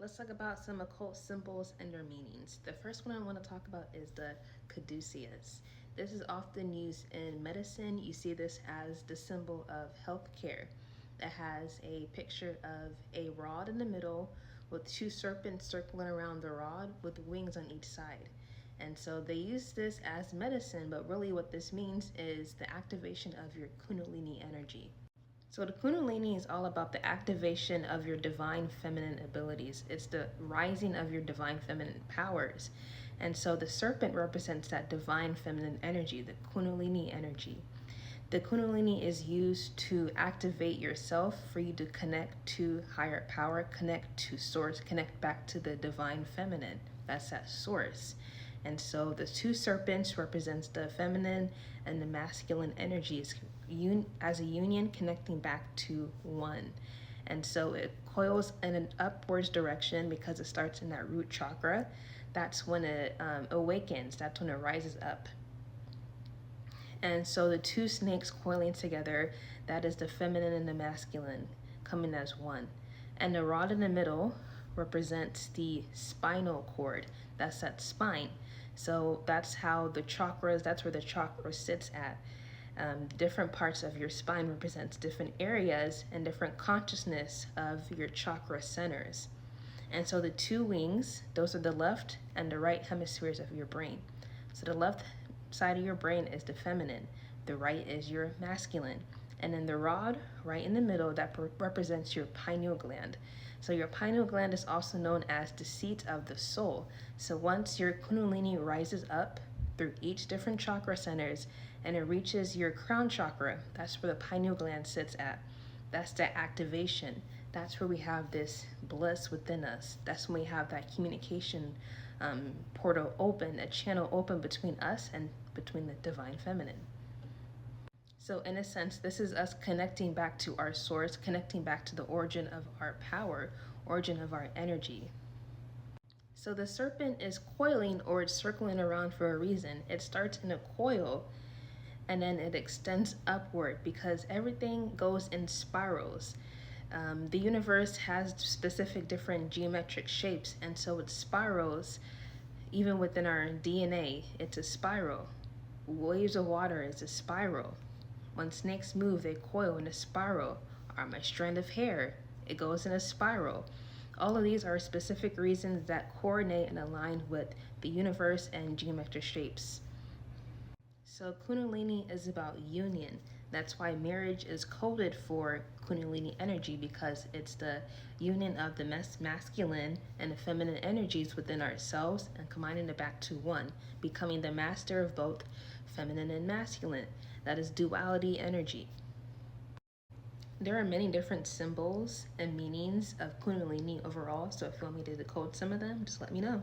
Let's talk about some occult symbols and their meanings. The first one I want to talk about is the Caduceus. This is often used in medicine. You see this as the symbol of healthcare. It has a picture of a rod in the middle with two serpents circling around the rod with wings on each side. And so they use this as medicine, but really what this means is the activation of your Kundalini energy. So the Kundalini is all about the activation of your divine feminine abilities. It's the rising of your divine feminine powers. And so the serpent represents that divine feminine energy, the Kundalini energy. The Kundalini is used to activate yourself, for you to connect to higher power, connect to source, connect back to the divine feminine. That's that source. And so the two serpents represents the feminine and the masculine energies as a union connecting back to one. And so it coils in an upwards direction because it starts in that root chakra. That's when it awakens. That's when it rises up. And so the two snakes coiling together, that is the feminine and the masculine coming as one. And the rod in the middle represents the spinal cord. That's that spine. So that's how the chakras, that's where the chakra sits at. Different parts of your spine represents different areas and different consciousness of your chakra centers. And so the two wings, those are the left and the right hemispheres of your brain. So the left side of your brain is the feminine, the right is your masculine. And then the rod right in the middle, that represents your pineal gland. So your pineal gland is also known as the seat of the soul. So once your Kundalini rises up through each different chakra centers and it reaches your crown chakra, that's where the pineal gland sits at. That's the activation. That's where we have this bliss within us. That's when we have that communication portal open, a channel open between us and between the divine feminine. So in a sense, this is us connecting back to our source, connecting back to the origin of our power, origin of our energy. So the serpent is coiling, or it's circling around for a reason. It starts in a coil and then it extends upward because everything goes in spirals. The universe has specific different geometric shapes, and so it spirals. Even within our DNA, it's a spiral. Waves of water is a spiral. When snakes move, they coil in a spiral. Or my strand of hair, it goes in a spiral. All of these are specific reasons that coordinate and align with the universe and geometric shapes. So Kundalini is about union. That's why marriage is coded for Kundalini energy, because it's the union of the masculine and the feminine energies within ourselves and combining it back to one, becoming the master of both feminine and masculine. That is duality energy. There are many different symbols and meanings of Kundalini overall, so if you want me to decode some of them, just let me know.